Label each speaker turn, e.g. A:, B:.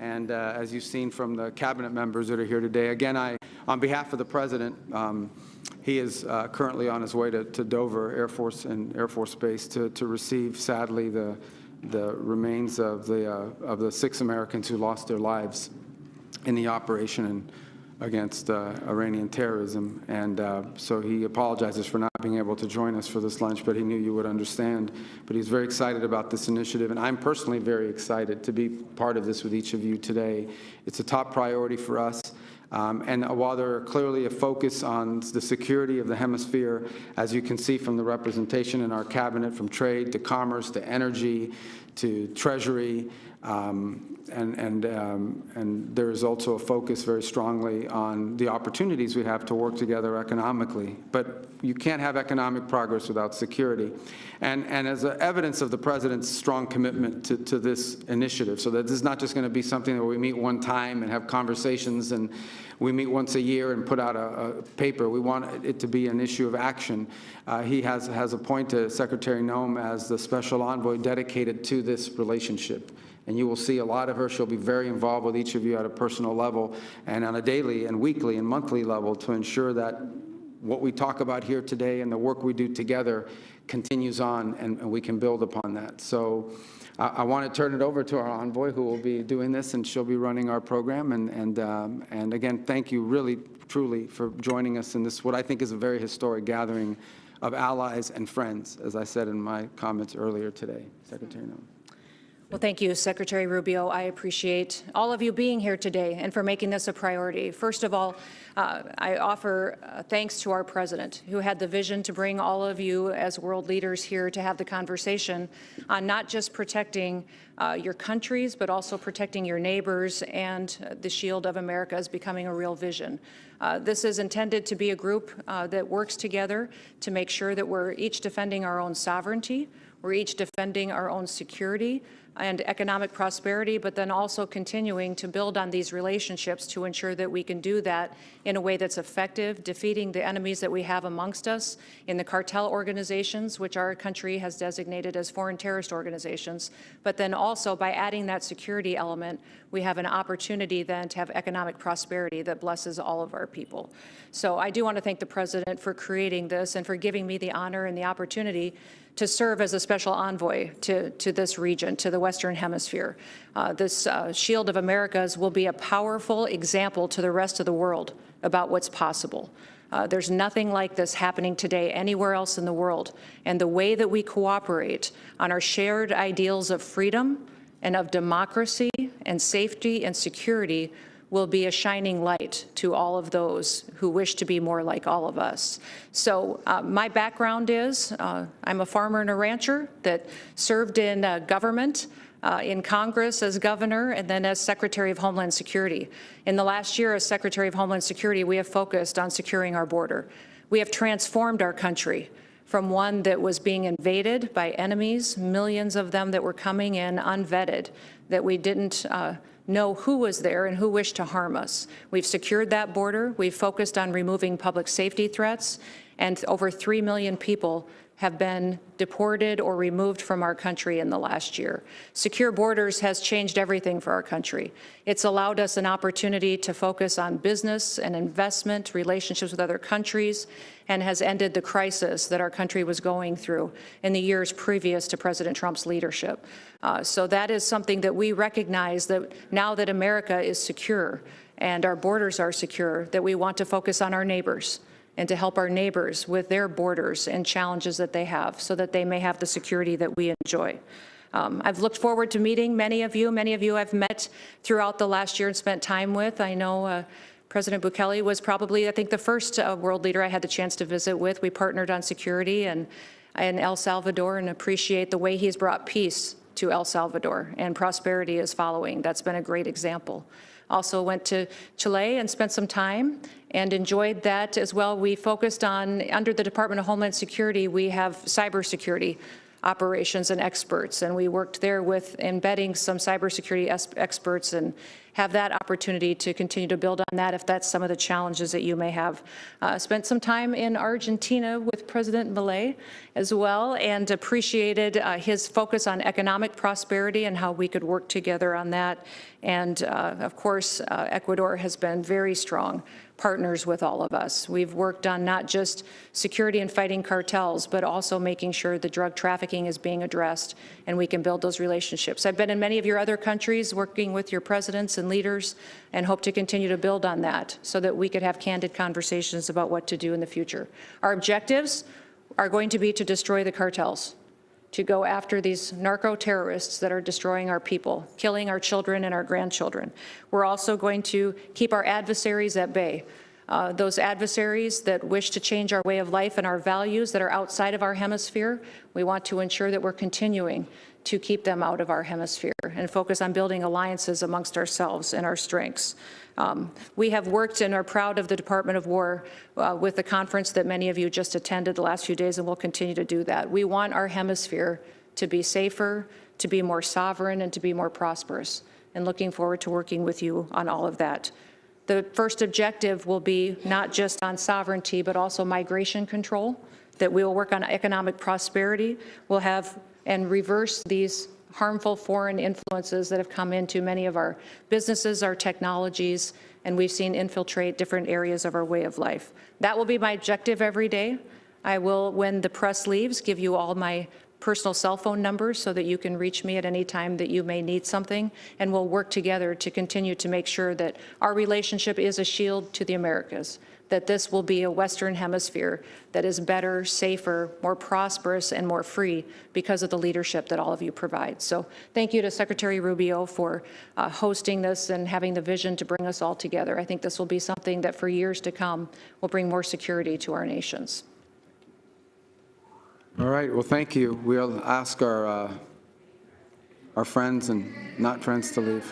A: And as you've seen from the cabinet members that are here today, again, on behalf of the President, he is currently on his way to Dover Air Force Base to receive, sadly, the remains of the 6 Americans who lost their lives in the operation against Iranian terrorism. And so he apologizes for not being able to join us for this lunch, but he knew you would understand. But he's very excited about this initiative, and I'm personally very excited to be part of this with each of you today. It's a top priority for us. And while there are clearly a focus on the security of the hemisphere, as you can see from the representation in our cabinet, from trade to commerce to energy to treasury, and there is also a focus very strongly on the opportunities we have to work together economically. But you can't have economic progress without security. And as evidence of the President's strong commitment to this initiative, so that this is not just going to be something that we meet one time and have conversations and we meet once a year and put out a paper. We want it to be an issue of action. He has appointed Secretary Noem as the special envoy dedicated to this relationship. And you will see a lot of her. She'll be very involved with each of you at a personal level and on a daily and weekly and monthly level to ensure that what we talk about here today and the work we do together continues on, and we can build upon that. So I want to turn it over to our envoy, who will be doing this, and she'll be running our program. And again, thank you really, truly, for joining us in this, what I think is a very historic gathering of allies and friends, as I said in my comments earlier today. Secretary Noem.
B: Well, thank you, Secretary Rubio. I appreciate all of you being here today and for making this a priority. First of all, I offer thanks to our President, who had the vision to bring all of you as world leaders here to have the conversation on not just protecting your countries, but also protecting your neighbors, and the shield of America is becoming a real vision. This is intended to be a group that works together to make sure that we're each defending our own sovereignty, we're each defending our own security and economic prosperity, but then also continuing to build on these relationships to ensure that we can do that in a way that's effective, defeating the enemies that we have amongst us in the cartel organizations, which our country has designated as foreign terrorist organizations. But then also by adding that security element, we have an opportunity then to have economic prosperity that blesses all of our people. So I do want to thank the President for creating this and for giving me the honor and the opportunity to serve as a special envoy to this region, to the Western Hemisphere. This Shield of Americas will be a powerful example to the rest of the world about what's possible. There's nothing like this happening today anywhere else in the world. And the way that we cooperate on our shared ideals of freedom and of democracy and safety and security will be a shining light to all of those who wish to be more like all of us. So my background is I'm a farmer and a rancher that served in government, in Congress as governor, and then as Secretary of Homeland Security. In the last year as Secretary of Homeland Security, we have focused on securing our border. We have transformed our country from one that was being invaded by enemies, millions of them that were coming in unvetted, that we didn't know who was there and who wished to harm us. We've secured that border. We've focused on removing public safety threats, and over 3 million people have been deported or removed from our country in the last year. Secure borders has changed everything for our country. It's allowed us an opportunity to focus on business and investment, relationships with other countries, and has ended the crisis that our country was going through in the years previous to President Trump's leadership. So that is something that we recognize, that now that America is secure and our borders are secure, that we want to focus on our neighbors and to help our neighbors with their borders and challenges that they have so that they may have the security that we enjoy. I've looked forward to meeting many of you. Many of you I've met throughout the last year and spent time with. I know President Bukele was probably, I think, the first world leader I had the chance to visit with. We partnered on security in El Salvador, and appreciate the way he's brought peace to El Salvador, and prosperity is following. That's been a great example. Also went to Chile and spent some time and enjoyed that as well. We focused on, under the Department of Homeland Security, we have cybersecurity operations and experts, and we worked there with embedding some cybersecurity experts and have that opportunity to continue to build on that if that's some of the challenges that you may have. Spent some time in Argentina with President Milei as well, and appreciated his focus on economic prosperity and how we could work together on that. And of course, Ecuador has been very strong partners with all of us. We've worked on not just security and fighting cartels, but also making sure the drug trafficking is being addressed and we can build those relationships. I've been in many of your other countries working with your presidents and leaders and hope to continue to build on that so that we could have candid conversations about what to do in the future. Our objectives are going to be to destroy the cartels, to go after these narco-terrorists that are destroying our people, killing our children and our grandchildren. We're also going to keep our adversaries at bay, those adversaries that wish to change our way of life and our values that are outside of our hemisphere. We want to ensure that we're continuing to keep them out of our hemisphere and focus on building alliances amongst ourselves and our strengths. We have worked and are proud of the Department of War with the conference that many of you just attended the last few days, and we'll continue to do that. We want our hemisphere to be safer, to be more sovereign, and to be more prosperous, and looking forward to working with you on all of that. The first objective will be not just on sovereignty, but also migration control, that we will work on economic prosperity. We'll have and reverse these harmful foreign influences that have come into many of our businesses, our technologies, and we've seen infiltrate different areas of our way of life. That will be my objective every day. I will, when the press leaves, give you all my personal cell phone numbers so that you can reach me at any time that you may need something, and we'll work together to continue to make sure that our relationship is a shield to the Americas, that this will be a Western Hemisphere that is better, safer, more prosperous, and more free because of the leadership that all of you provide. So thank you to Secretary Rubio for hosting this and having the vision to bring us all together. I think this will be something that for years to come will bring more security to our nations.
A: All right, well, thank you. We'll ask our friends and not friends to leave.